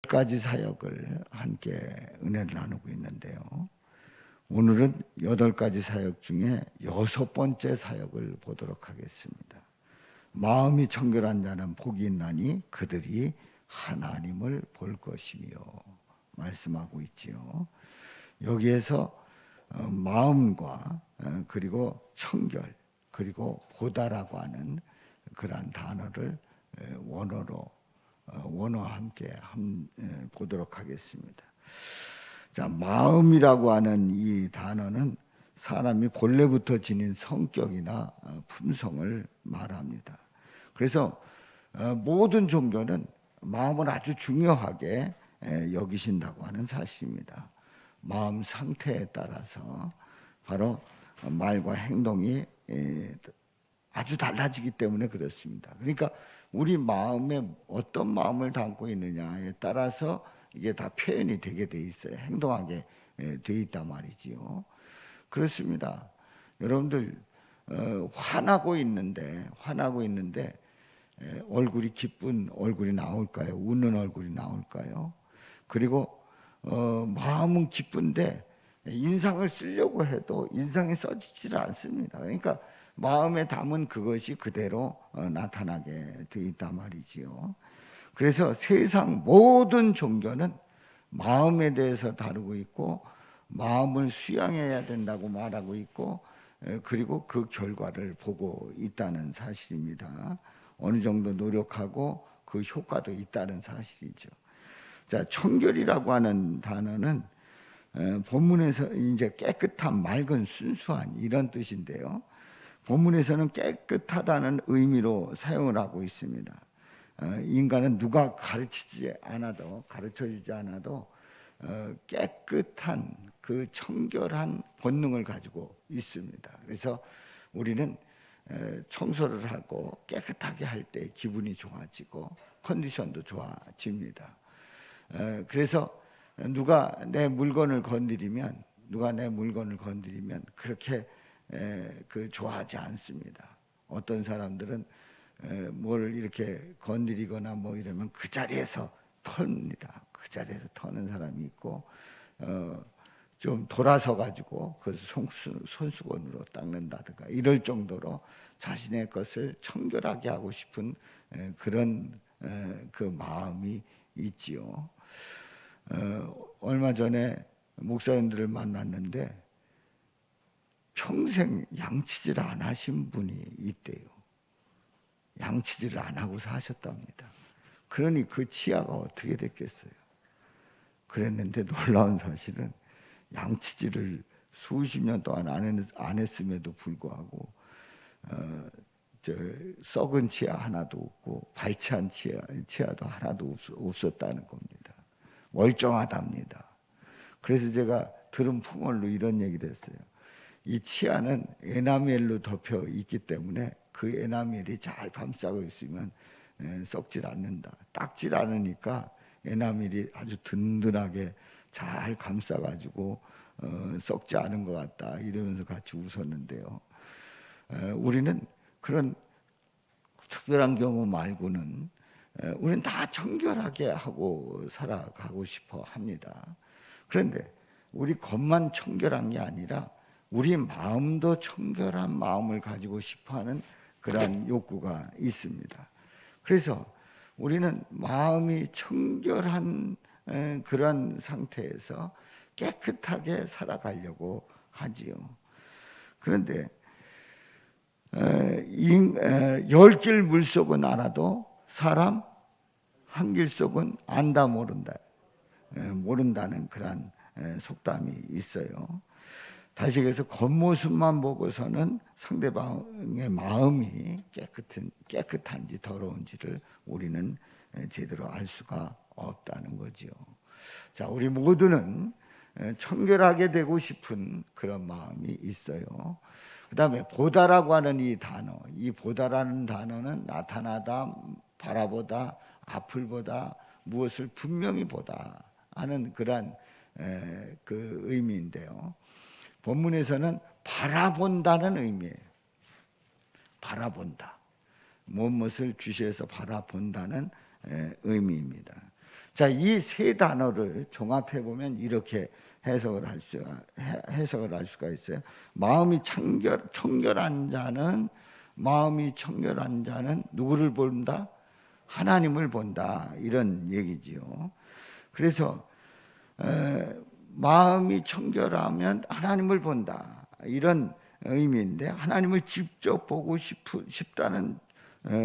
8가지 사역을 함께 은혜를 나누고 있는데요. 오늘은 8가지 사역 중에 6번째 사역을 보도록 하겠습니다. 마음이 청결한 자는 복이 있나니 그들이 하나님을 볼 것이며 말씀하고 있지요. 여기에서 마음과 그리고 청결 그리고 보다라고 하는 그러한 단어를 원어와 함께 보도록 하겠습니다. 자, 마음이라고 하는 이 단어는 사람이 본래부터 지닌 성격이나 품성을 말합니다. 그래서 모든 종교는 마음을 아주 중요하게 여기신다고 하는 사실입니다. 마음 상태에 따라서 바로 말과 행동이 아주 달라지기 때문에 그렇습니다. 그러니까 우리 마음에 어떤 마음을 담고 있느냐에 따라서 이게 다 표현이 되게 돼 있어요. 행동하게 돼 있단 말이지요. 그렇습니다. 여러분들 화나고 있는데 얼굴이 기쁜 얼굴이 나올까요? 웃는 얼굴이 나올까요? 그리고 마음은 기쁜데 인상을 쓰려고 해도 인상이 써지질 않습니다. 그러니까 마음에 담은 그것이 그대로 나타나게 돼 있단 말이지요. 그래서 세상 모든 종교는 마음에 대해서 다루고 있고 마음을 수양해야 된다고 말하고 있고 그리고 그 결과를 보고 있다는 사실입니다. 어느 정도 노력하고 그 효과도 있다는 사실이죠. 자, 청결이라고 하는 단어는 본문에서 이제 깨끗한, 맑은, 순수한 이런 뜻인데요. 본문에서는 깨끗하다는 의미로 사용을 하고 있습니다. 인간은 누가 가르쳐주지 않아도 깨끗한 그 청결한 본능을 가지고 있습니다. 그래서 우리는 청소를 하고 깨끗하게 할 때 기분이 좋아지고 컨디션도 좋아집니다. 그래서 누가 내 물건을 건드리면 그렇게 좋아하지 않습니다. 어떤 사람들은 뭘 이렇게 건드리거나 뭐 이러면 그 자리에서 텁니다. 그 자리에서 터는 사람이 있고 좀 돌아서 가지고 그것을 손수건으로 닦는다든가 이럴 정도로 자신의 것을 청결하게 하고 싶은 그런 그 마음이 있지요. 얼마 전에 목사님들을 만났는데 평생 양치질 안 하신 분이 있대요. 양치질을 안 하고 사셨답니다. 그러니 그 치아가 어떻게 됐겠어요? 그랬는데 놀라운 사실은 양치질을 수십 년 동안 안 했음에도 불구하고 썩은 치아 하나도 없고 발치한 치아도 하나도 없었다는 겁니다. 멀쩡하답니다. 그래서 제가 들은 풍월로 이런 얘기를 했어요. 이 치아는 에나멜로 덮여 있기 때문에 그 에나멜이 잘 감싸고 있으면 썩질 않는다. 닦질 않으니까 에나멜이 아주 든든하게 잘 감싸가지고 썩지 않은 것 같다 이러면서 같이 웃었는데요. 우리는 그런 특별한 경우 말고는 우리는 다 청결하게 하고 살아가고 싶어 합니다. 그런데 우리 겉만 청결한 게 아니라 우리 마음도 청결한 마음을 가지고 싶어하는 그러한 욕구가 있습니다. 그래서 우리는 마음이 청결한 그런 상태에서 깨끗하게 살아가려고 하지요. 그런데 10길 물속은 알아도 사람 한 길 속은 안다 모른다는 그런 속담이 있어요. 다시 그래서 겉모습만 보고서는 상대방의 마음이 깨끗한지 더러운지를 우리는 제대로 알 수가 없다는 거지요. 자, 우리 모두는 청결하게 되고 싶은 그런 마음이 있어요. 그 다음에 보다라고 하는 이 보다라는 단어는 나타나다, 바라보다, 앞을 보다, 무엇을 분명히 보다 하는 그런 그 의미인데요. 본문에서는 바라본다는 의미예요. 바라본다. 무엇을 주시해서 바라본다는 의미입니다. 자, 이 세 단어를 종합해 보면 이렇게 해석을 할 수가 있어요. 마음이 청결한 자는 누구를 본다? 하나님을 본다. 이런 얘기지요. 그래서 마음이 청결하면 하나님을 본다. 이런 의미인데, 하나님을 직접 보고 싶다는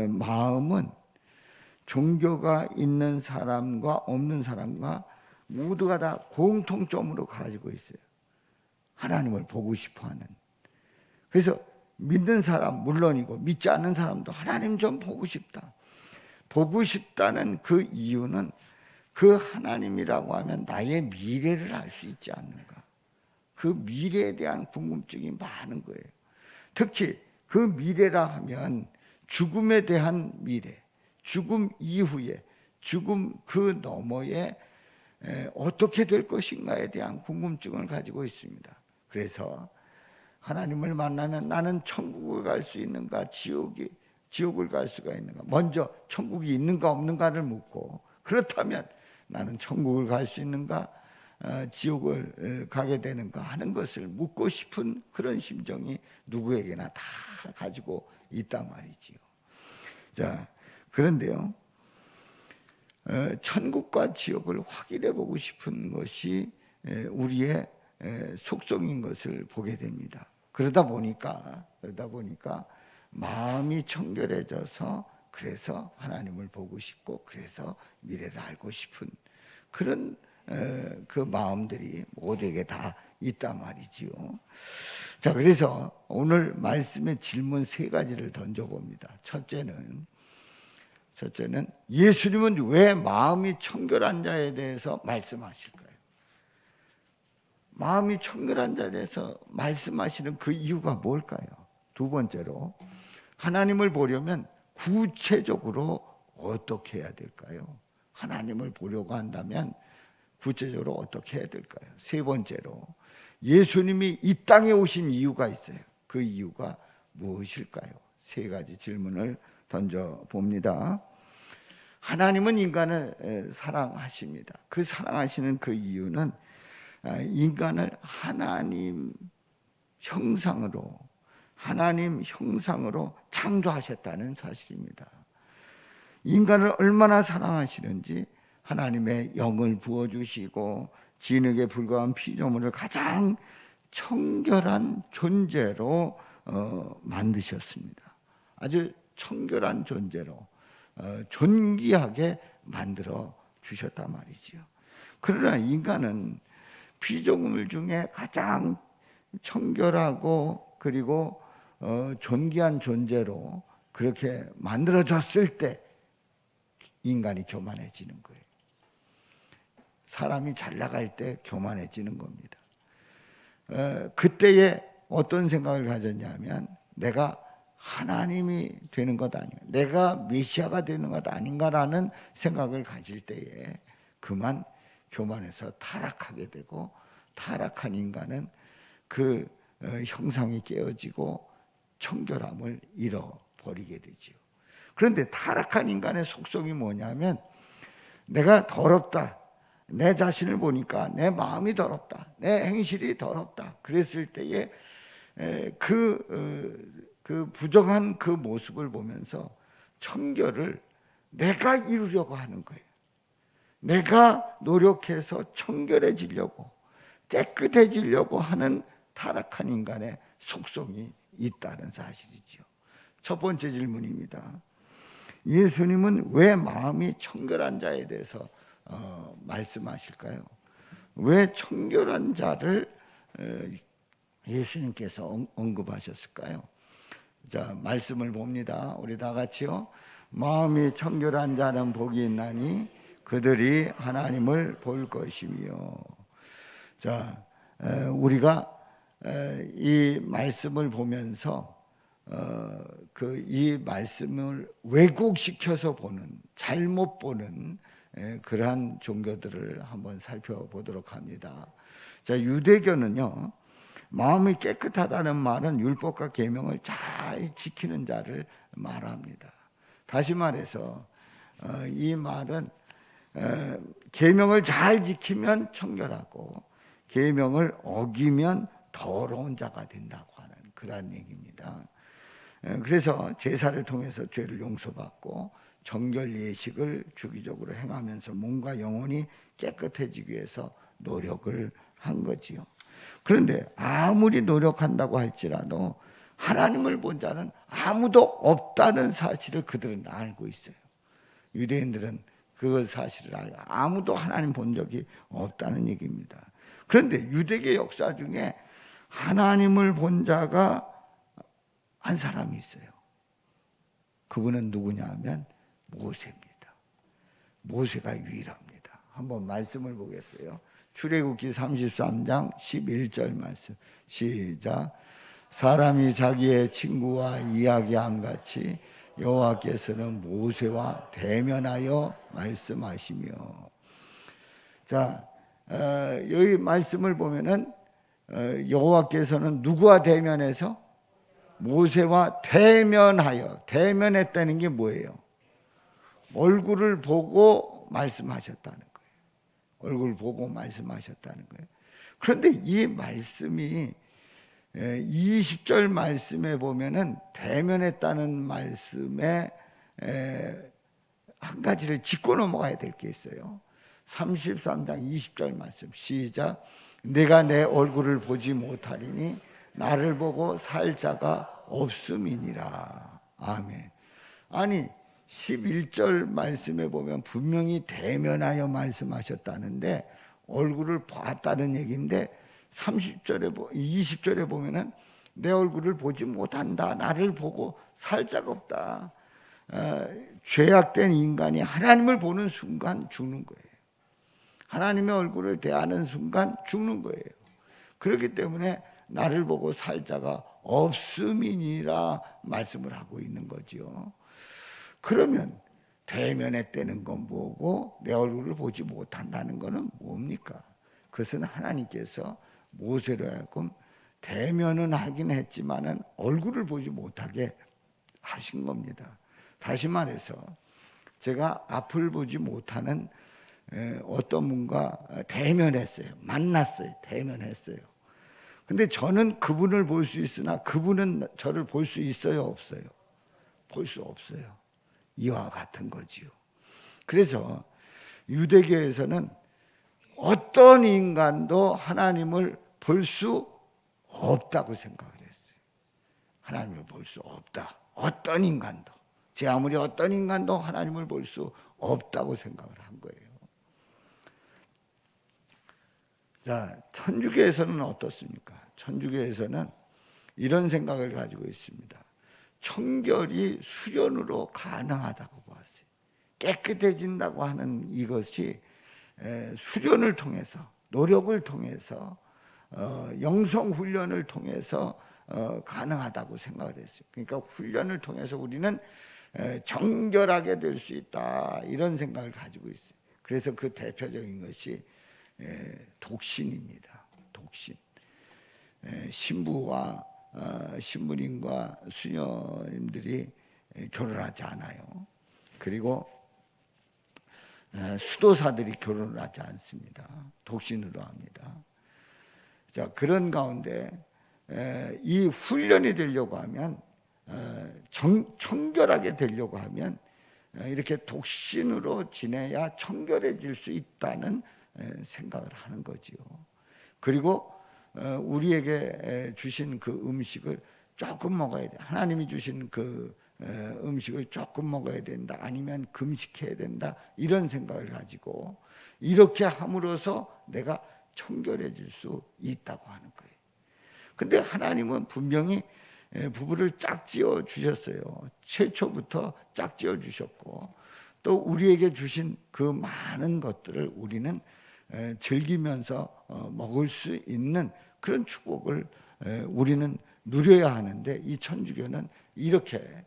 마음은 종교가 있는 사람과 없는 사람과 모두가 다 공통점으로 가지고 있어요. 하나님을 보고 싶어하는. 그래서 믿는 사람 물론이고 믿지 않는 사람도 하나님 좀 보고 싶다. 보고 싶다는 그 이유는 그 하나님이라고 하면 나의 미래를 알 수 있지 않는가. 그 미래에 대한 궁금증이 많은 거예요. 특히 그 미래라 하면 죽음에 대한 미래, 죽음 이후에, 죽음 그 너머에 어떻게 될 것인가에 대한 궁금증을 가지고 있습니다. 그래서 하나님을 만나면 나는 천국을 갈 수 있는가, 지옥을 갈 수가 있는가. 먼저 천국이 있는가 없는가를 묻고, 그렇다면 나는 천국을 갈 수 있는가, 지옥을 가게 되는가 하는 것을 묻고 싶은 그런 심정이 누구에게나 다 가지고 있단 말이지요. 자, 그런데요, 천국과 지옥을 확인해 보고 싶은 것이 우리의 속성인 것을 보게 됩니다. 그러다 보니까 마음이 청결해져서, 그래서 하나님을 보고 싶고, 그래서 미래를 알고 싶은 그런 그 마음들이 모두에게 다 있단 말이지요. 자, 그래서 오늘 말씀의 질문 세 가지를 던져봅니다. 첫째는 예수님은 왜 마음이 청결한 자에 대해서 말씀하실까요? 마음이 청결한 자에 대해서 말씀하시는 그 이유가 뭘까요? 두 번째로, 하나님을 보려면 구체적으로 어떻게 해야 될까요? 하나님을 보려고 한다면 구체적으로 어떻게 해야 될까요? 세 번째로, 예수님이 이 땅에 오신 이유가 있어요. 그 이유가 무엇일까요? 세 가지 질문을 던져봅니다. 하나님은 인간을 사랑하십니다. 그 사랑하시는 그 이유는 인간을 하나님 형상으로 창조하셨다는 사실입니다. 인간을 얼마나 사랑하시는지 하나님의 영을 부어주시고 진흙에 불과한 피조물을 가장 청결한 존재로 만드셨습니다. 아주 청결한 존재로 존귀하게 만들어 주셨단 말이죠. 그러나 인간은 피조물 중에 가장 청결하고 그리고 존귀한 존재로 그렇게 만들어졌을 때 인간이 교만해지는 거예요. 사람이 잘 나갈 때 교만해지는 겁니다. 그때에 어떤 생각을 가졌냐면, 내가 하나님이 되는 것 아닌가, 내가 메시아가 되는 것 아닌가라는 생각을 가질 때에 그만 교만해서 타락하게 되고, 타락한 인간은 그 형상이 깨어지고 청결함을 잃어버리게 되지요. 그런데 타락한 인간의 속성이 뭐냐면, 내가 더럽다, 내 자신을 보니까 내 마음이 더럽다, 내 행실이 더럽다, 그랬을 때에 그 부정한 그 모습을 보면서 청결을 내가 이루려고 하는 거예요. 내가 노력해서 청결해지려고, 깨끗해지려고 하는 타락한 인간의 속성이 있다는 사실이지요. 첫 번째 질문입니다. 예수님은 왜 마음이 청결한 자에 대해서 말씀하실까요? 왜 청결한 자를 예수님께서 언급하셨을까요? 자, 말씀을 봅니다. 우리 다 같이요. 마음이 청결한 자는 복이 있나니 그들이 하나님을 볼 것이며. 자, 우리가 이 말씀을 보면서 이 말씀을 왜곡시켜서 보는, 잘못 보는 그러한 종교들을 한번 살펴보도록 합니다. 자, 유대교는요, 마음이 깨끗하다는 말은 율법과 계명을 잘 지키는 자를 말합니다. 다시 말해서 이 말은 계명을 잘 지키면 청결하고 계명을 어기면 더러운 자가 된다고 하는 그런 얘기입니다. 그래서 제사를 통해서 죄를 용서받고 정결 예식을 주기적으로 행하면서 몸과 영혼이 깨끗해지기 위해서 노력을 한 거지요. 그런데 아무리 노력한다고 할지라도 하나님을 본 자는 아무도 없다는 사실을 그들은 알고 있어요. 유대인들은 그 사실을 알고 아무도 하나님 본 적이 없다는 얘기입니다. 그런데 유대계 역사 중에 하나님을 본 자가 한 사람이 있어요. 그분은 누구냐 하면 모세입니다. 모세가 유일합니다. 한번 말씀을 보겠어요. 출애굽기 33장 11절 말씀 시작. 사람이 자기의 친구와 이야기함 같이 여호와께서는 모세와 대면하여 말씀하시며. 자, 여기 말씀을 보면은 여호와께서는 누구와 대면해서? 모세와 대면하여. 대면했다는 게 뭐예요? 얼굴을 보고 말씀하셨다는 거예요. 얼굴을 보고 말씀하셨다는 거예요. 그런데 이 말씀이 20절 말씀에 보면은 대면했다는 말씀에 한 가지를 짚고 넘어가야 될 게 있어요. 33장 20절 말씀 시작. 내가 내 얼굴을 보지 못하리니 나를 보고 살 자가 없음이니라. 아멘. 아니 11절 말씀에 보면 분명히 대면하여 말씀하셨다는데 얼굴을 봤다는 얘기인데 20절에 보면은 내 얼굴을 보지 못한다. 나를 보고 살 자가 없다. 죄악된 인간이 하나님을 보는 순간 죽는 거예요. 하나님의 얼굴을 대하는 순간 죽는 거예요. 그렇기 때문에 나를 보고 살 자가 없음이니라 말씀을 하고 있는 거지요. 그러면 대면했다는 건 뭐고 내 얼굴을 보지 못한다는 것은 뭡니까? 그것은 하나님께서 모세로 하여금 대면은 하긴 했지만은 얼굴을 보지 못하게 하신 겁니다. 다시 말해서 제가 앞을 보지 못하는 어떤 분과 대면했어요. 만났어요. 대면했어요. 근데 저는 그분을 볼 수 있으나 그분은 저를 볼 수 있어요? 없어요? 볼 수 없어요. 이와 같은 거지요. 그래서 유대교에서는 어떤 인간도 하나님을 볼 수 없다고 생각을 했어요. 하나님을 볼 수 없다. 어떤 인간도. 제 아무리 어떤 인간도 하나님을 볼 수 없다고 생각을 한 거예요. 자, 천주교에서는 어떻습니까? 천주교에서는 이런 생각을 가지고 있습니다. 청결이 수련으로 가능하다고 보았어요. 깨끗해진다고 하는 이것이 수련을 통해서, 노력을 통해서, 영성 훈련을 통해서 가능하다고 생각을 했어요. 그러니까 훈련을 통해서 우리는 정결하게 될 수 있다 이런 생각을 가지고 있어요. 그래서 그 대표적인 것이 독신입니다. 독신. 신부와 신부님과 수녀님들이 결혼하지 않아요. 그리고 수도사들이 결혼을 하지 않습니다. 독신으로 합니다. 자, 그런 가운데 이 훈련이 되려고 하면 청결하게 되려고 하면 이렇게 독신으로 지내야 청결해질 수 있다는 생각을 하는 거지요. 그리고 우리에게 주신 그 음식을 조금 먹어야 돼. 하나님이 주신 그 음식을 조금 먹어야 된다. 아니면 금식해야 된다. 이런 생각을 가지고 이렇게 함으로써 내가 청결해질 수 있다고 하는 거예요. 근데 하나님은 분명히 부부를 짝지어 주셨어요. 최초부터 짝지어 주셨고 또 우리에게 주신 그 많은 것들을 우리는 즐기면서 먹을 수 있는 그런 축복을 우리는 누려야 하는데 이 천주교는 이렇게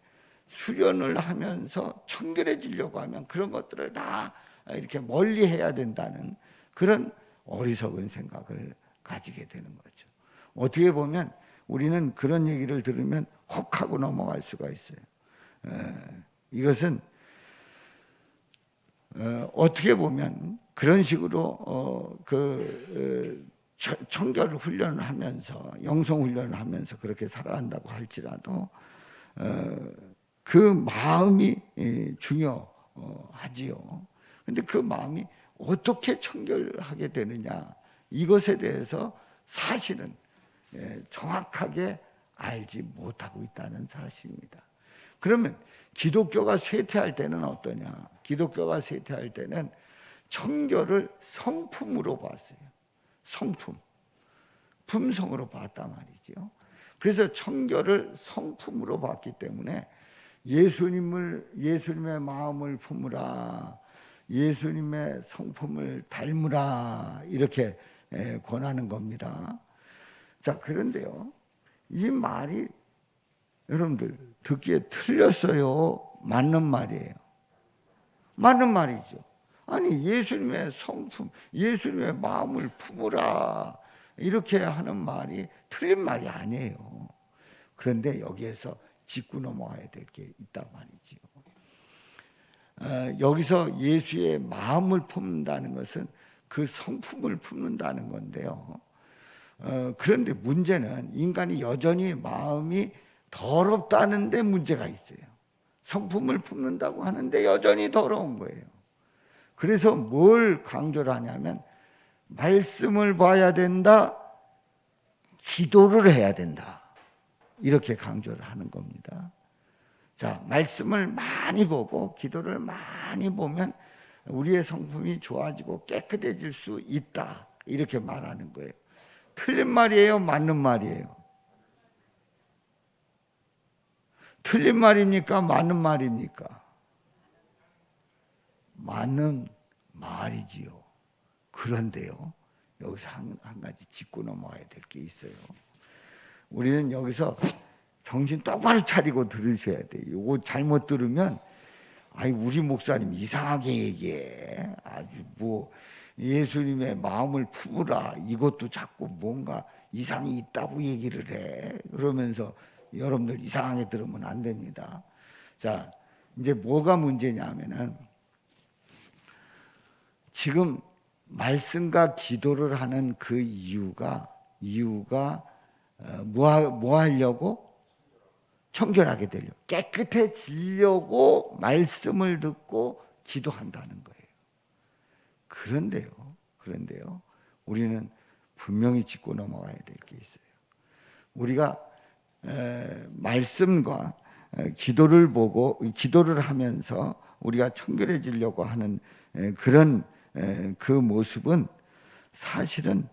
수련을 하면서 청결해지려고 하면 그런 것들을 다 이렇게 멀리 해야 된다는 그런 어리석은 생각을 가지게 되는 거죠. 어떻게 보면 우리는 그런 얘기를 들으면 혹하고 넘어갈 수가 있어요. 이것은 어떻게 보면 그런 식으로 청결 훈련을 하면서 영성 훈련을 하면서 그렇게 살아간다고 할지라도 그 마음이 중요하지요. 근데 그 마음이 어떻게 청결하게 되느냐, 이것에 대해서 사실은 정확하게 알지 못하고 있다는 사실입니다. 그러면 기독교가 쇠퇴할 때는 어떠냐? 기독교가 쇠퇴할 때는 청결을 성품으로 봤어요. 성품, 품성으로 봤단 말이죠. 그래서 청결을 성품으로 봤기 때문에 예수님의 마음을 품으라, 예수님의 성품을 닮으라, 이렇게 권하는 겁니다. 자, 그런데요, 이 말이 여러분들 듣기에 틀렸어요? 맞는 말이에요? 맞는 말이죠. 아니, 예수님의 성품, 예수님의 마음을 품으라, 이렇게 하는 말이 틀린 말이 아니에요. 그런데 여기에서 짚고 넘어가야 될 게 있단 말이지요. 여기서 예수의 마음을 품는다는 것은 그 성품을 품는다는 건데요. 그런데 문제는 인간이 여전히 마음이 더럽다는 데 문제가 있어요. 성품을 품는다고 하는데 여전히 더러운 거예요. 그래서 뭘 강조를 하냐면 말씀을 봐야 된다, 기도를 해야 된다, 이렇게 강조를 하는 겁니다. 자, 말씀을 많이 보고 기도를 많이 보면 우리의 성품이 좋아지고 깨끗해질 수 있다, 이렇게 말하는 거예요. 틀린 말이에요? 맞는 말이에요? 틀린 말입니까? 맞는 말입니까? 맞는 말이지요. 그런데요, 여기서 한 가지 짚고 넘어가야 될 게 있어요. 우리는 여기서 정신 똑바로 차리고 들으셔야 돼요. 이거 잘못 들으면 아니 우리 목사님 이상하게 얘기해. 아주 뭐 예수님의 마음을 품으라, 이것도 자꾸 뭔가 이상이 있다고 얘기를 해. 그러면서 여러분들 이상하게 들으면 안 됩니다. 자, 이제 뭐가 문제냐면은 지금 말씀과 기도를 하는 그 이유가 뭐 하려고? 청결하게 되려고, 깨끗해지려고 말씀을 듣고 기도한다는 거예요. 그런데요, 우리는 분명히 짚고 넘어가야 될 게 있어요. 우리가 말씀과 기도를 보고 기도를 하면서 우리가 청결해지려고 하는 그런 그 모습은 사실은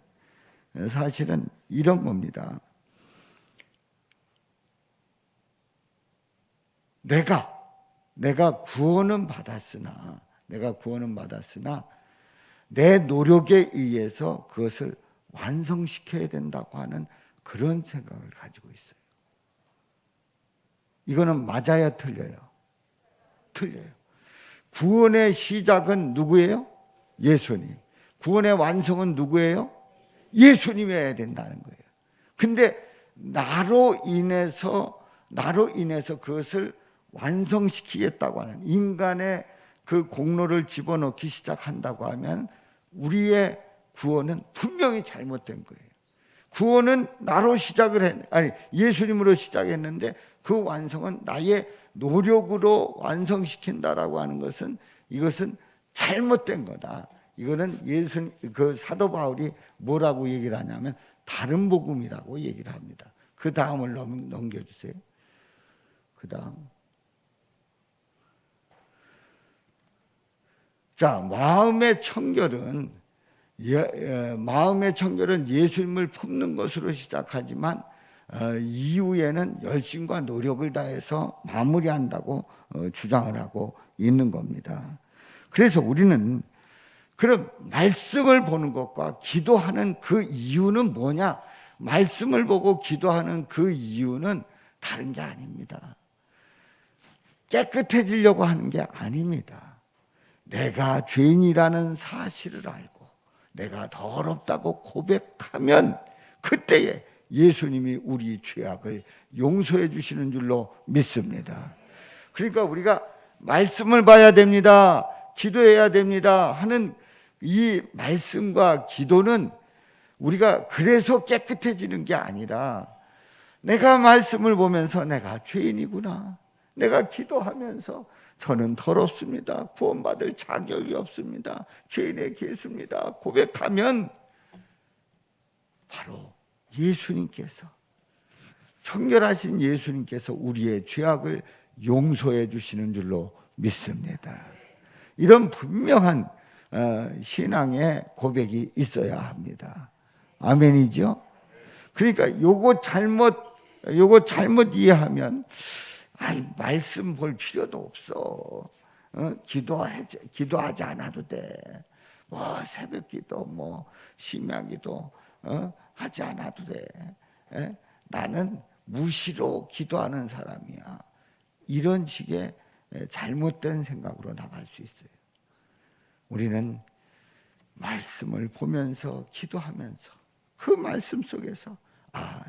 이런 겁니다. 내가 구원은 받았으나 내 노력에 의해서 그것을 완성시켜야 된다고 하는 그런 생각을 가지고 있어요. 이거는 맞아야 틀려요? 틀려요. 구원의 시작은 누구예요? 예수님. 구원의 완성은 누구예요? 예수님이어야 된다는 거예요. 근데 나로 인해서 그것을 완성시키겠다고 하는 인간의 그 공로를 집어넣기 시작한다고 하면 우리의 구원은 분명히 잘못된 거예요. 구원은 나로 예수님으로 시작했는데 그 완성은 나의 노력으로 완성시킨다라고 하는 것은 이것은 잘못된 거다. 이거는 그 사도 바울이 뭐라고 얘기를 하냐면 다른 복음이라고 얘기를 합니다. 그 다음을 넘겨주세요. 그 다음. 자, 마음의 청결은 예수님을 품는 것으로 시작하지만 이후에는 열심과 노력을 다해서 마무리한다고 주장을 하고 있는 겁니다. 그래서 우리는 그럼 말씀을 보는 것과 기도하는 그 이유는 뭐냐? 말씀을 보고 기도하는 그 이유는 다른 게 아닙니다. 깨끗해지려고 하는 게 아닙니다. 내가 죄인이라는 사실을 알고 내가 더럽다고 고백하면 그때에 예수님이 우리 죄악을 용서해 주시는 줄로 믿습니다. 그러니까 우리가 말씀을 봐야 됩니다. 기도해야 됩니다 하는 이 말씀과 기도는 우리가 그래서 깨끗해지는 게 아니라 내가 말씀을 보면서 내가 죄인이구나, 내가 기도하면서 저는 더럽습니다, 구원받을 자격이 없습니다, 죄인의 개수입니다 고백하면 바로 예수님께서, 청결하신 예수님께서 우리의 죄악을 용서해 주시는 줄로 믿습니다. 이런 분명한 신앙의 고백이 있어야 합니다. 아멘이죠? 그러니까 요거 잘못 이해하면 말씀 볼 필요도 없어. 기도하지 않아도 돼. 뭐 새벽기도 뭐 심야기도 하지 않아도 돼. 나는 무시로 기도하는 사람이야. 이런 식의 잘못된 생각으로 나갈 수 있어요. 우리는 말씀을 보면서 기도하면서 그 말씀 속에서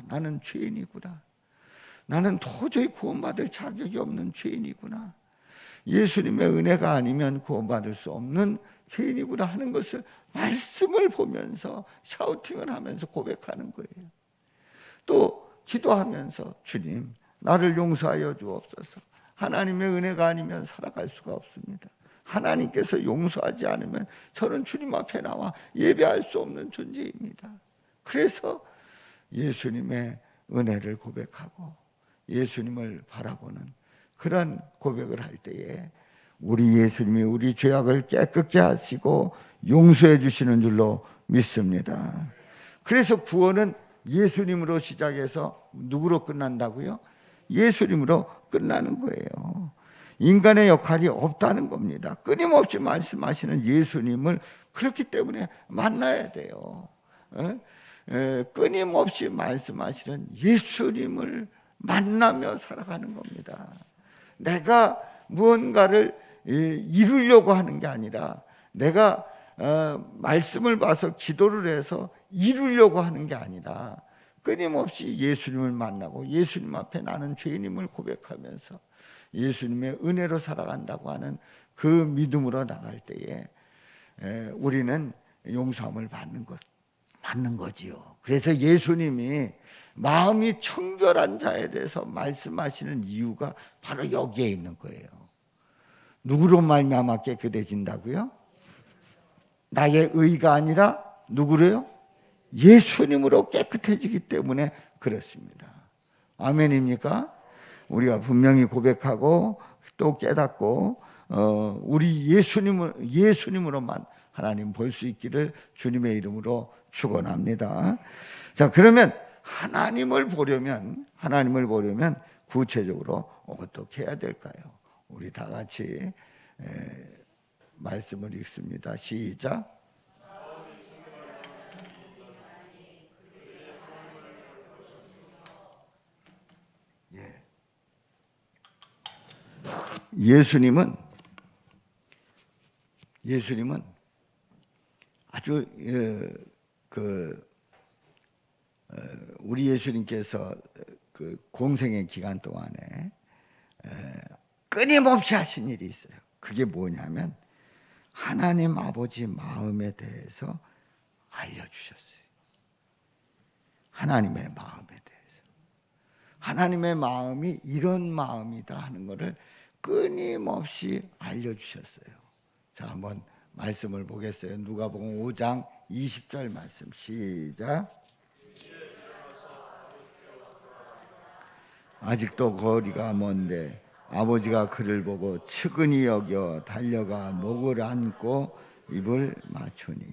나는 죄인이구나, 나는 도저히 구원받을 자격이 없는 죄인이구나, 예수님의 은혜가 아니면 구원받을 수 없는 죄인이구나 하는 것을 말씀을 보면서 샤우팅을 하면서 고백하는 거예요. 또 기도하면서 주님 나를 용서하여 주옵소서, 하나님의 은혜가 아니면 살아갈 수가 없습니다, 하나님께서 용서하지 않으면 저는 주님 앞에 나와 예배할 수 없는 존재입니다. 그래서 예수님의 은혜를 고백하고 예수님을 바라보는 그런 고백을 할 때에 우리 예수님이 우리 죄악을 깨끗게 하시고 용서해 주시는 줄로 믿습니다. 그래서 구원은 예수님으로 시작해서 누구로 끝난다고요? 예수님으로 끝나는 거예요. 인간의 역할이 없다는 겁니다. 끊임없이 말씀하시는 예수님을 그렇기 때문에 만나야 돼요. 끊임없이 말씀하시는 예수님을 만나며 살아가는 겁니다. 내가 무언가를 이루려고 하는 게 아니라 내가 말씀을 봐서 기도를 해서 이루려고 하는 게 아니라 끊임없이 예수님을 만나고 예수님 앞에 나는 죄인임을 고백하면서 예수님의 은혜로 살아간다고 하는 그 믿음으로 나갈 때에 우리는 용서함을 받는 거지요. 그래서 예수님이 마음이 청결한 자에 대해서 말씀하시는 이유가 바로 여기에 있는 거예요. 누구로 말미암아 깨끗해진다고요? 나의 의가 아니라 누구로요? 예수님으로 깨끗해지기 때문에 그렇습니다. 아멘입니까? 우리가 분명히 고백하고 또 깨닫고 우리 예수님으로만 하나님 볼 수 있기를 주님의 이름으로 축원합니다. 자, 그러면 하나님을 보려면 구체적으로 어떻게 해야 될까요? 우리 다 같이 말씀을 읽습니다. 시작. 예수님은 아주 우리 예수님께서 그 공생의 기간 동안에 끊임없이 하신 일이 있어요. 그게 뭐냐면 하나님 아버지 마음에 대해서 알려주셨어요. 하나님의 마음에 대해서, 하나님의 마음이 이런 마음이다 하는 것을 끊임없이 알려주셨어요. 자, 한번 말씀을 보겠어요. 누가복음 5장 20절 말씀 시작. 아직도 거리가 먼데 아버지가 그를 보고 측은히 여겨 달려가 목을 안고 입을 맞추니.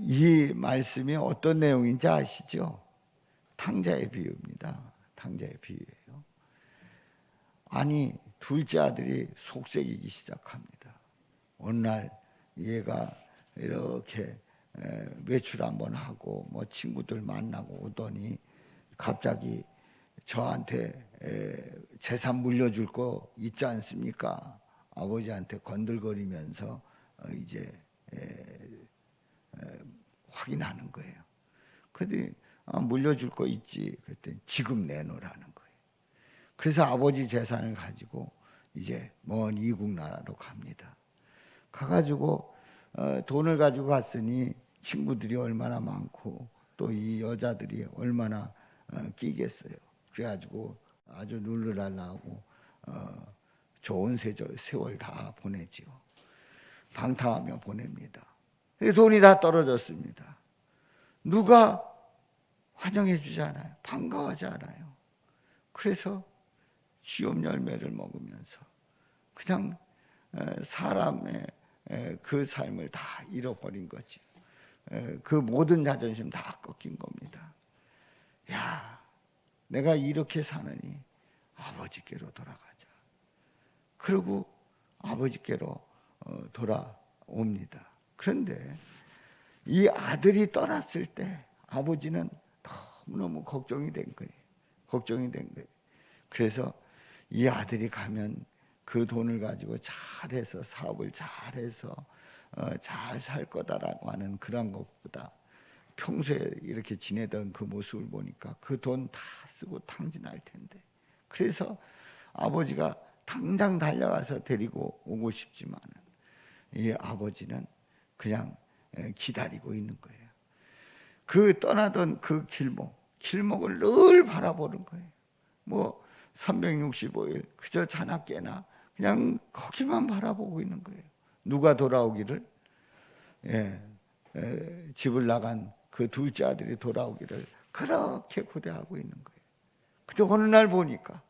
이 말씀이 어떤 내용인지 아시죠? 탕자의 비유입니다. 탕자의 비유예요. 아니, 둘째 아들이 속썩이기 시작합니다. 어느 날 얘가 이렇게 외출 한번 하고 뭐 친구들 만나고 오더니 갑자기 저한테 재산 물려줄 거 있지 않습니까? 아버지한테 건들거리면서 이제 확인하는 거예요. 그랬더니 물려줄 거 있지. 그랬더니 지금 내놓으라는 거예요. 그래서 아버지 재산을 가지고 이제 먼 이국 나라로 갑니다. 가가지고 돈을 가지고 갔으니 친구들이 얼마나 많고 또 이 여자들이 얼마나 끼겠어요. 그래가지고 아주 룰루랄라하고 좋은 세월 다 보내지요. 방탕하며 보냅니다. 돈이 다 떨어졌습니다. 누가 환영해 주지 않아요. 반가워하지 않아요. 그래서 쥐염 열매를 먹으면서 그냥 사람의 그 삶을 다 잃어버린 거지. 그 모든 자존심 다 꺾인 겁니다. 야, 내가 이렇게 사느니 아버지께로 돌아가자. 그리고 아버지께로 돌아옵니다. 그런데 이 아들이 떠났을 때 아버지는 너무너무 걱정이 된 거예요. 걱정이 된 거예요. 그래서 이 아들이 가면 그 돈을 가지고 잘해서 사업을 잘해서 잘 살 거다라고 하는 그런 것보다 평소에 이렇게 지내던 그 모습을 보니까 그 돈 다 쓰고 탕진할 텐데, 그래서 아버지가 당장 달려가서 데리고 오고 싶지만은 이 아버지는 그냥 기다리고 있는 거예요. 그 떠나던 그 길목을 늘 바라보는 거예요. 뭐 365일 그저 자나 깨나 그냥 거기만 바라보고 있는 거예요. 누가 돌아오기를, 집을 나간 그 둘째 아들이 돌아오기를 그렇게 고대하고 있는 거예요. 근데 어느 날 보니까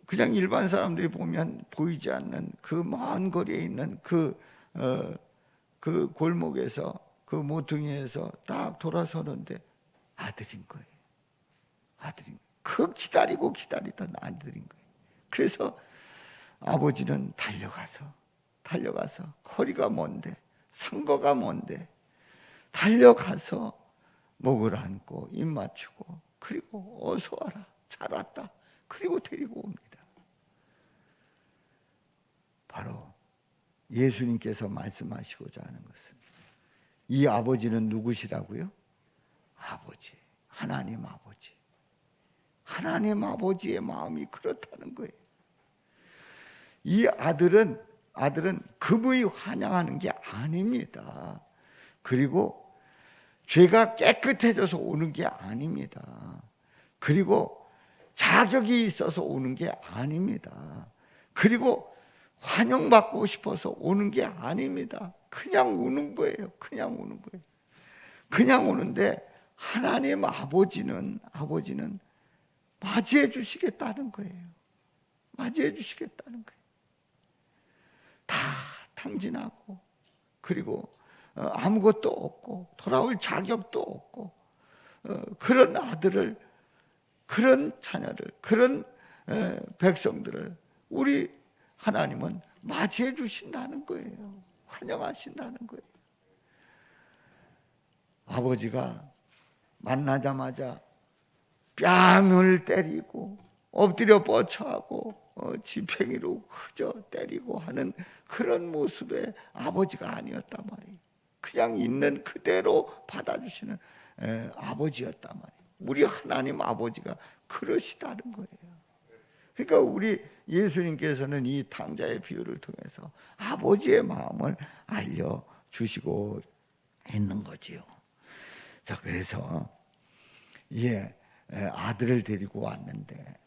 그냥 일반 사람들이 보면 보이지 않는 그 먼 거리에 있는 그 골목에서 그 모퉁이에서 딱 돌아서는데 아들인 거예요. 그 기다리던 아들인 거예요. 그래서 아버지는 달려가서 거리가 먼데 상거가 먼데 달려가서 목을 안고 입 맞추고 그리고 어서 와라, 잘 왔다, 그리고 데리고 옵니다. 바로 예수님께서 말씀하시고자 하는 것은 이 아버지는 누구시라고요? 하나님 아버지의 마음이 그렇다는 거예요. 이 아들은 그분이 환영하는 게 아닙니다. 그리고 죄가 깨끗해져서 오는 게 아닙니다. 그리고 자격이 있어서 오는 게 아닙니다. 그리고 환영받고 싶어서 오는 게 아닙니다. 그냥 오는 거예요. 그냥 오는데 하나님 아버지는 맞이해 주시겠다는 거예요. 다 탕진하고 그리고 아무것도 없고 돌아올 자격도 없고 그런 아들을, 그런 자녀를, 그런 백성들을 우리 하나님은 맞이해 주신다는 거예요. 환영하신다는 거예요. 아버지가 만나자마자 뺨을 때리고 엎드려 뻗쳐하고 지팽이로 그저 때리고 하는 그런 모습의 아버지가 아니었단 말이에요. 그냥 있는 그대로 받아주시는 아버지였단 말이에요. 우리 하나님 아버지가 그러시다는 거예요. 그러니까 우리 예수님께서는 이 탕자의 비유를 통해서 아버지의 마음을 알려주시고 있는 거지요. 자, 그래서 아들을 데리고 왔는데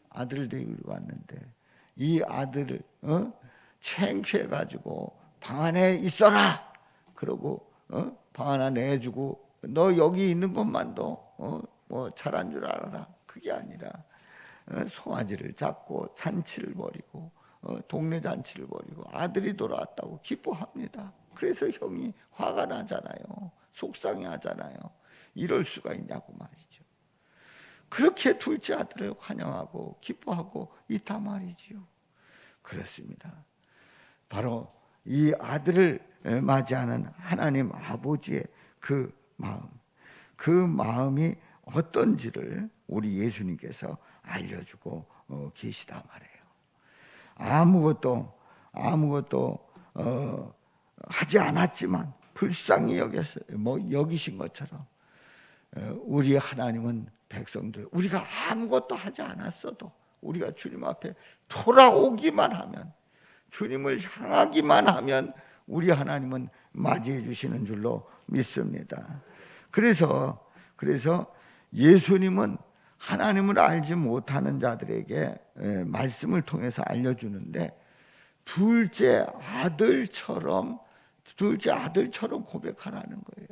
이 아들을 창피해가지고 방 안에 있어라 그러고 방 하나 내주고 너 여기 있는 것만도 뭐 잘한 줄 알아라, 그게 아니라 송아지를 잡고 잔치를 벌이고 동네 잔치를 벌이고 아들이 돌아왔다고 기뻐합니다. 그래서 형이 화가 나잖아요. 속상해하잖아요. 이럴 수가 있냐고 말이죠. 그렇게 둘째 아들을 환영하고 기뻐하고 있단 말이지요. 그렇습니다. 바로 이 아들을 맞이하는 하나님 아버지의 그 마음이 어떤지를 우리 예수님께서 알려주고 계시다 말이에요. 아무것도 하지 않았지만 불쌍히 여기신 것처럼 우리 하나님은 백성들, 우리가 아무것도 하지 않았어도 우리가 주님 앞에 돌아오기만 하면, 주님을 향하기만 하면 우리 하나님은 맞이해 주시는 줄로 믿습니다. 그래서 예수님은 하나님을 알지 못하는 자들에게 말씀을 통해서 알려주는데, 둘째 아들처럼 고백하라는 거예요.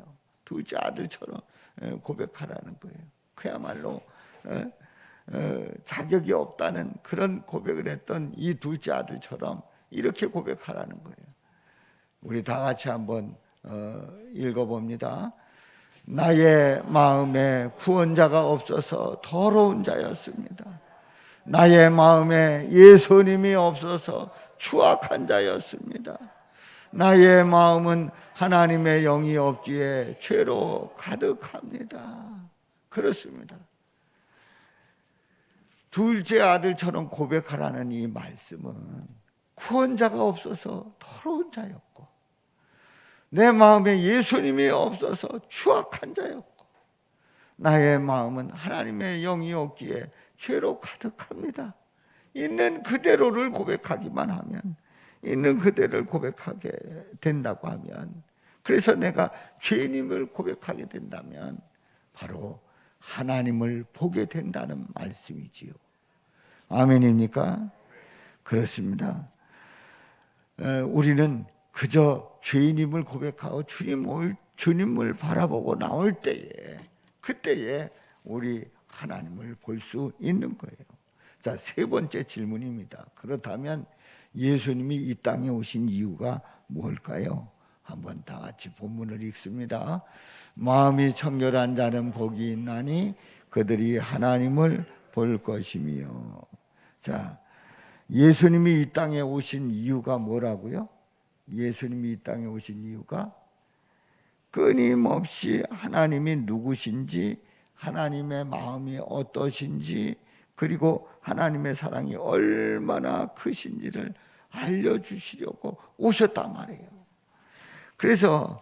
둘째 아들처럼 고백하라는 거예요. 그야말로 자격이 없다는 그런 고백을 했던 이 둘째 아들처럼 이렇게 고백하라는 거예요. 우리 다 같이 한번 읽어봅니다. 나의 마음에 구원자가 없어서 더러운 자였습니다. 나의 마음에 예수님이 없어서 추악한 자였습니다. 나의 마음은 하나님의 영이 없기에 죄로 가득합니다. 그렇습니다. 둘째 아들처럼 고백하라는 이 말씀은 구원자가 없어서 더러운 자였고, 내 마음에 예수님이 없어서 추악한 자였고, 나의 마음은 하나님의 영이 없기에 죄로 가득합니다. 있는 그대로를 고백하기만 하면, 있는 그대로를 고백하게 된다고 하면, 그래서 내가 죄인임을 고백하게 된다면 바로 하나님을 보게 된다는 말씀이지요. 아멘입니까? 그렇습니다. 우리는 그저 죄인임을 고백하고 주님을 바라보고 나올 때에, 그때에 우리 하나님을 볼 수 있는 거예요. 자, 세 번째 질문입니다. 그렇다면 예수님이 이 땅에 오신 이유가 뭘까요? 한번 다 같이 본문을 읽습니다. 마음이 청결한 자는 복이 있나니 그들이 하나님을 볼 것이며. 자, 예수님이 이 땅에 오신 이유가 뭐라고요? 예수님이 이 땅에 오신 이유가 끊임없이 하나님이 누구신지, 하나님의 마음이 어떠신지, 그리고 하나님의 사랑이 얼마나 크신지를 알려주시려고 오셨단 말이에요. 그래서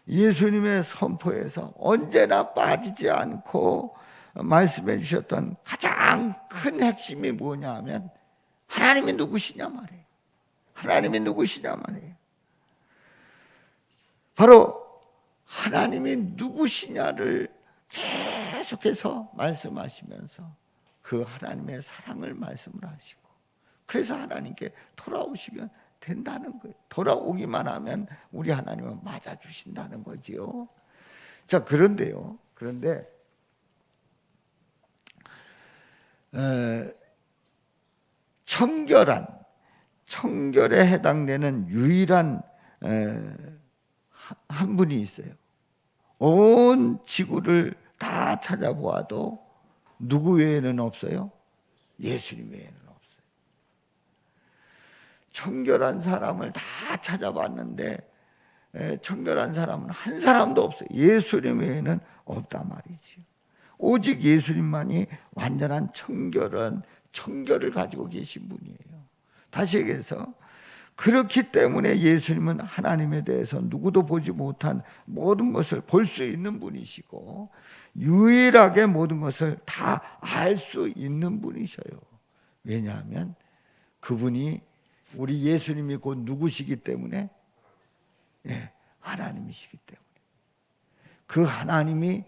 예수님의 선포에서 언제나 빠지지 않고 말씀해 주셨던 가장 큰 핵심이 뭐냐 하면 하나님이 누구시냐 말이에요. 하나님이 누구시냐 말이에요. 바로 하나님이 누구시냐를 계속해서 말씀하시면서 그 하나님의 사랑을 말씀을 하시고, 그래서 하나님께 돌아오시면 된다는 거예요. 돌아오기만 하면 우리 하나님은 맞아주신다는 거지요. 자, 그런데 청결에 해당되는 유일한 한 분이 있어요. 온 지구를 다 찾아보아도 누구 외에는 없어요? 예수님 외에는 없어요. 청결한 사람을 다 찾아봤는데 청결한 사람은 한 사람도 없어요. 예수님 외에는 없단 말이죠. 오직 예수님만이 완전한 청결을 가지고 계신 분이에요. 다시 얘기해서, 그렇기 때문에 예수님은 하나님에 대해서 누구도 보지 못한 모든 것을 볼 수 있는 분이시고, 유일하게 모든 것을 다 알 수 있는 분이셔요. 왜냐하면 그분이, 우리 예수님이 곧 누구시기 때문에? 하나님이시기 때문에. 그 하나님이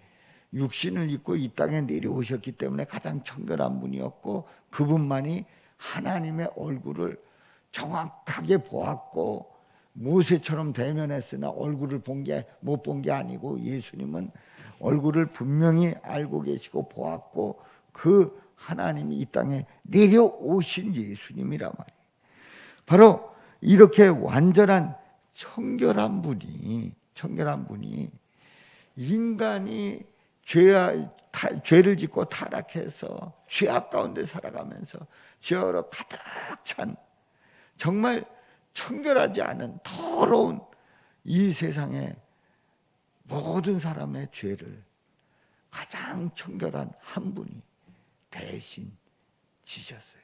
육신을 입고 이 땅에 내려오셨기 때문에 가장 청결한 분이었고, 그분만이 하나님의 얼굴을 정확하게 보았고, 모세처럼 대면했으나 얼굴을 못 본 게 아니고, 예수님은 얼굴을 분명히 알고 계시고 보았고, 그 하나님이 이 땅에 내려오신 예수님이란 말이에요. 바로 이렇게 완전한 청결한 분이 인간이 죄를 짓고 타락해서 죄악 가운데 살아가면서 죄로 가득 찬, 정말 청결하지 않은 더러운 이 세상의 모든 사람의 죄를 가장 청결한 한 분이 대신 지셨어요.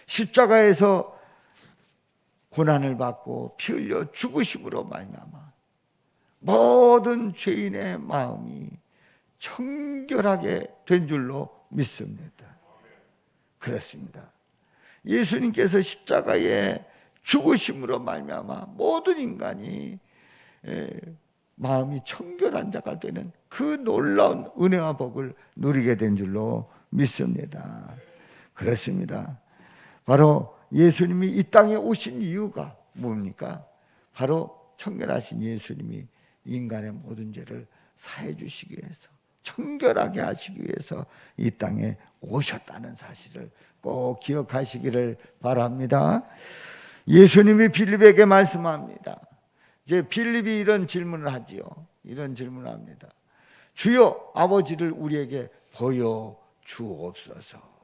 십자가에서 고난을 받고 피 흘려 죽으심으로 말미암아 모든 죄인의 마음이 청결하게 된 줄로 믿습니다. 그렇습니다. 예수님께서 십자가에 죽으심으로 말미암아 모든 인간이 마음이 청결한 자가 되는 그 놀라운 은혜와 복을 누리게 된 줄로 믿습니다. 그렇습니다. 바로 예수님이 이 땅에 오신 이유가 뭡니까? 바로 청결하신 예수님이 인간의 모든 죄를 사해 주시기 위해서, 청결하게 하시기 위해서 이 땅에 오셨다는 사실을 꼭 기억하시기를 바랍니다. 예수님이 빌립에게 말씀합니다. 이제 빌립이 이런 질문을 하지요. 이런 질문을 합니다. 주여, 아버지를 우리에게 보여 주옵소서.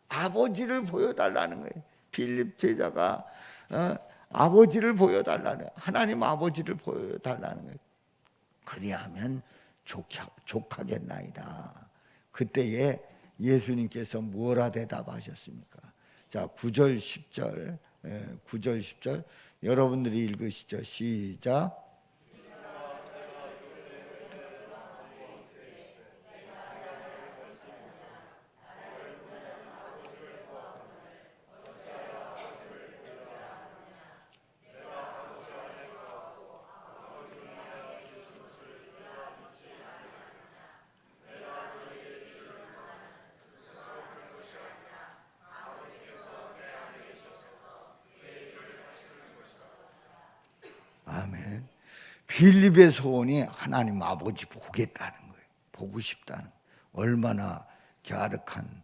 아버지를 보여달라는 거예요. 빌립 제자가 아버지를 보여달라는, 하나님 아버지를 보여달라는 거예요. 그리하면 족하겠나이다. 그때에 예수님께서 뭐라 대답하셨습니까? 자, 9절 10절 9절 10절 여러분들이 읽으시죠. 시작. 아멘. 빌립의 소원이 하나님 아버지 보겠다는 거예요. 보고 싶다는. 얼마나 갸륵한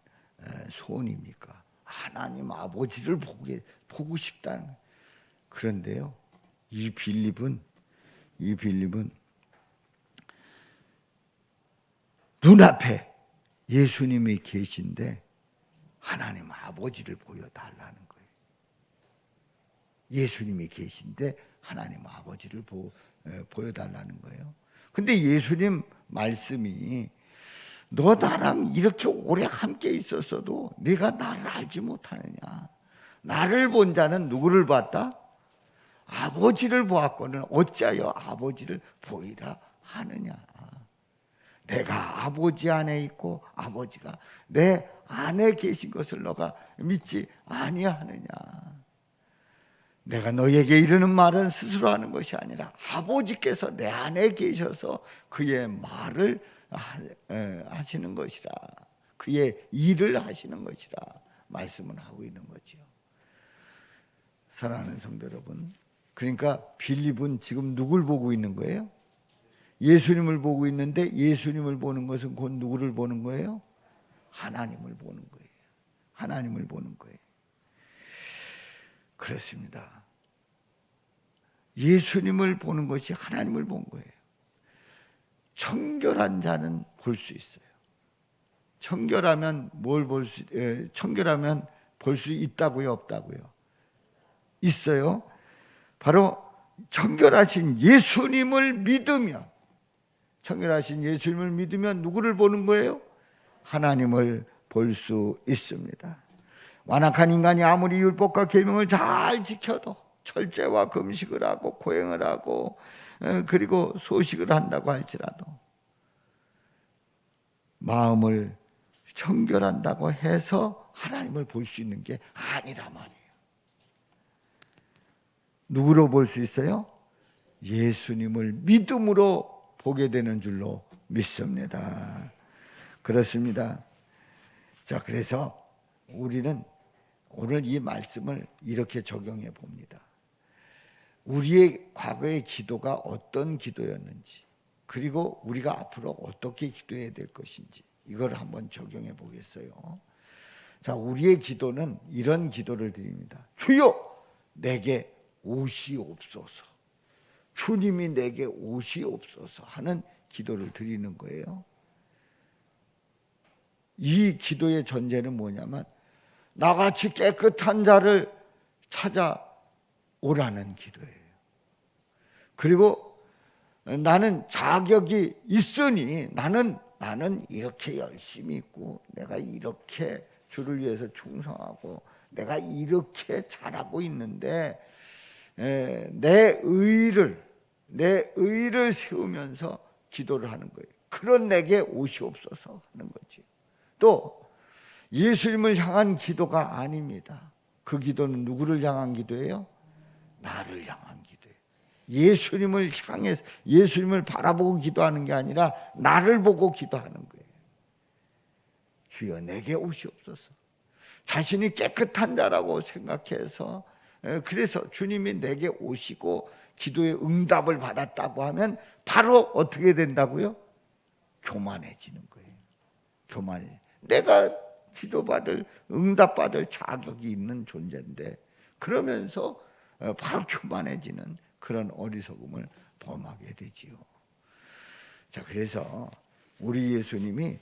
소원입니까? 하나님 아버지를 보고 싶다는 거예요. 그런데요, 이 빌립은 눈앞에 예수님이 계신데 하나님 아버지를 보여달라는 거예요. 예수님이 계신데 하나님 아버지를 보여달라는 거예요. 근데 예수님 말씀이 너 나랑 이렇게 오래 함께 있었어도 네가 나를 알지 못하느냐. 나를 본 자는 누구를 봤다? 아버지를 보았거늘 어찌하여 아버지를 보이라 하느냐. 내가 아버지 안에 있고 아버지가 내 안에 계신 것을 너가 믿지 아니하느냐. 내가 너에게 이르는 말은 스스로 하는 것이 아니라 아버지께서 내 안에 계셔서 그의 말을 하시는 것이라. 그의 일을 하시는 것이라 말씀을 하고 있는 거지요. 사랑하는 성도 여러분, 그러니까 빌립은 지금 누굴 보고 있는 거예요? 예수님을 보고 있는데 예수님을 보는 것은 곧 누구를 보는 거예요? 하나님을 보는 거예요. 하나님을 보는 거예요. 그렇습니다. 예수님을 보는 것이 하나님을 본 거예요. 청결한 자는 볼 수 있어요. 청결하면 청결하면 볼 수 있다고요, 없다고요? 있어요. 바로 청결하신 예수님을 믿으면, 청결하신 예수님을 믿으면 누구를 보는 거예요? 하나님을 볼 수 있습니다. 완악한 인간이 아무리 율법과 계명을 잘 지켜도 철제와 금식을 하고 고행을 하고 그리고 소식을 한다고 할지라도 마음을 청결한다고 해서 하나님을 볼 수 있는 게 아니란 말이에요. 누구로 볼 수 있어요? 예수님을 믿음으로 보게 되는 줄로 믿습니다. 그렇습니다. 자, 그래서 우리는 오늘 이 말씀을 이렇게 적용해 봅니다. 우리의 과거의 기도가 어떤 기도였는지, 그리고 우리가 앞으로 어떻게 기도해야 될 것인지 이걸 한번 적용해 보겠어요. 자, 우리의 기도는 이런 기도를 드립니다. 주여 내게 오시옵소서. 주님이 내게 오시옵소서 하는 기도를 드리는 거예요. 이 기도의 전제는 뭐냐면 나같이 깨끗한 자를 찾아오라는 기도예요. 그리고 나는 자격이 있으니 나는 이렇게 열심히 있고 내가 이렇게 주를 위해서 충성하고 내가 이렇게 잘하고 있는데 내 의를 세우면서 기도를 하는 거예요. 그런 내게 오시옵소서 하는 거지. 또 예수님을 향한 기도가 아닙니다. 그 기도는 누구를 향한 기도예요? 나를 향한 기도예요. 예수님을 향해서, 예수님을 바라보고 기도하는 게 아니라 나를 보고 기도하는 거예요. 주여 내게 오시옵소서. 자신이 깨끗한 자라고 생각해서, 그래서 주님이 내게 오시고 기도의 응답을 받았다고 하면 바로 어떻게 된다고요? 교만해지는 거예요. 교만해. 내가 기도받을, 응답받을 자격이 있는 존재인데, 그러면서 바로 교만해지는 그런 어리석음을 범하게 되지요. 자, 그래서 우리 예수님이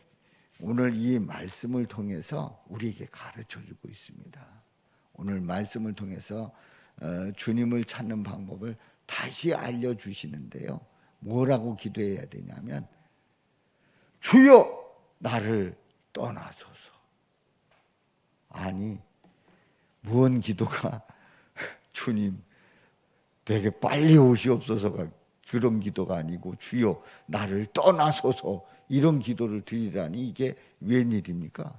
오늘 이 말씀을 통해서 우리에게 가르쳐 주고 있습니다. 오늘 말씀을 통해서 주님을 찾는 방법을 다시 알려주시는데요. 뭐라고 기도해야 되냐면, 주여 나를 떠나소서. 아니, 무언 기도가 주님 되게 빨리 오시옵소서가 그런 기도가 아니고, 주여 나를 떠나소서, 이런 기도를 드리라니 이게 웬일입니까?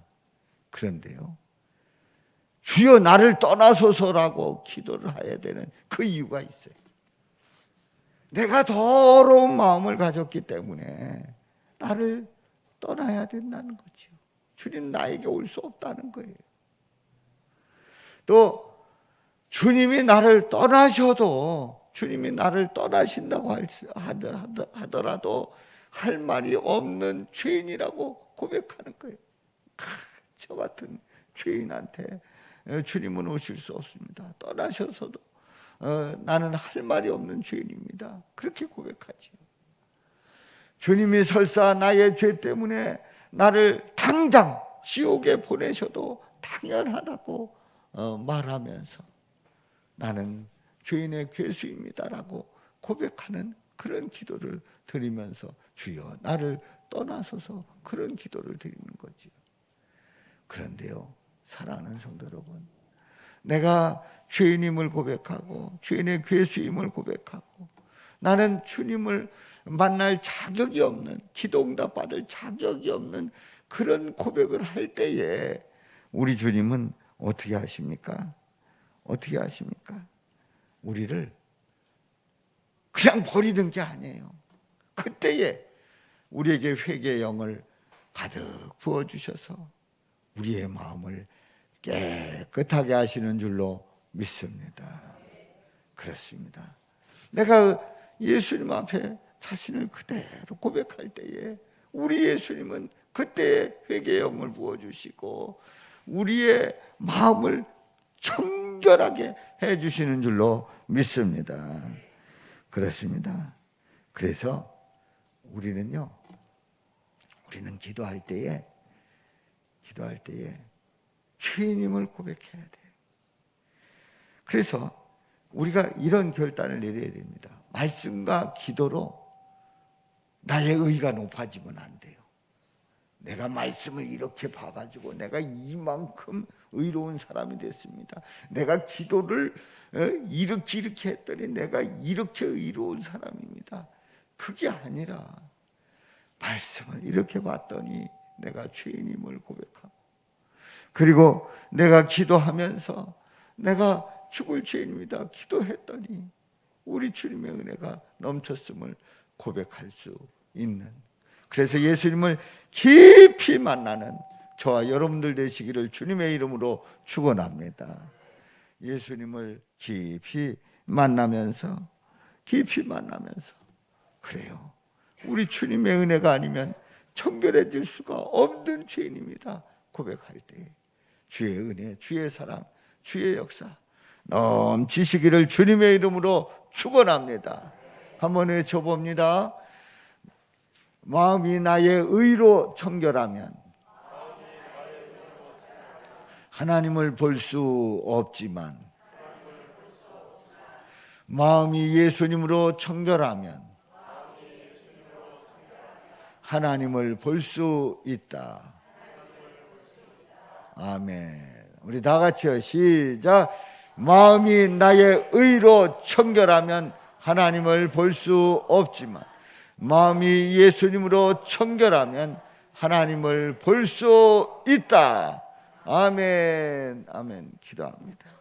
그런데요, 주여 나를 떠나소서라고 기도를 해야 되는 그 이유가 있어요. 내가 더러운 마음을 가졌기 때문에 나를 떠나야 된다는 거죠. 주님 나에게 올 수 없다는 거예요. 또 주님이 나를 떠나셔도, 주님이 나를 떠나신다고 하더라도 할 말이 없는 죄인이라고 고백하는 거예요. 저 같은 죄인한테 주님은 오실 수 없습니다. 떠나셔서도 나는 할 말이 없는 죄인입니다. 그렇게 고백하지요. 주님이 설사 나의 죄 때문에 나를 당장 지옥에 보내셔도 당연하다고 말하면서 나는 죄인의 괴수입니다라고 고백하는 그런 기도를 드리면서 주여 나를 떠나소서, 그런 기도를 드리는 거지요. 그런데요, 사랑하는 성도 여러분, 내가 죄인임을 고백하고 죄인의 괴수임을 고백하고 나는 주님을 만날 자격이 없는, 기도 응답 받을 자격이 없는 그런 고백을 할 때에 우리 주님은 어떻게 하십니까? 어떻게 하십니까? 우리를 그냥 버리는 게 아니에요. 그때에 우리에게 회개의 영을 가득 부어주셔서 우리의 마음을 깨끗하게 하시는 줄로 믿습니다. 그렇습니다. 내가 예수님 앞에 자신을 그대로 고백할 때에 우리 예수님은 그때에 회개의 영을 부어주시고 우리의 마음을 청결하게 해주시는 줄로 믿습니다. 그렇습니다. 그래서 우리는 기도할 때에 죄인임을 고백해야 돼요. 그래서 우리가 이런 결단을 내려야 됩니다. 말씀과 기도로 나의 의가 높아지면 안 돼요. 내가 말씀을 이렇게 봐가지고 내가 이만큼 의로운 사람이 됐습니다. 내가 기도를 이렇게 했더니 내가 이렇게 의로운 사람입니다. 그게 아니라 말씀을 이렇게 봤더니 내가 죄인임을 고백하고, 그리고 내가 기도하면서 내가 죽을 죄인입니다 기도했더니 우리 주님의 은혜가 넘쳤음을 고백할 수 있는, 그래서 예수님을 깊이 만나는 저와 여러분들 되시기를 주님의 이름으로 축원합니다. 예수님을 깊이 만나면서 그래요, 우리 주님의 은혜가 아니면 청결해질 수가 없는 죄인입니다 고백할 때 주의 은혜, 주의 사랑, 주의 역사 넘치시기를 주님의 이름으로 축원합니다. 한번 외쳐봅니다. 마음이 나의 의로 청결하면 하나님을 볼 수 없지만 마음이 예수님으로 청결하면 하나님을 볼 수 있다. 아멘. 우리 다 같이요. 시작. 마음이 나의 의로 청결하면 하나님을 볼 수 없지만 마음이 예수님으로 청결하면 하나님을 볼 수 있다. 아멘, 아멘. 기도합니다.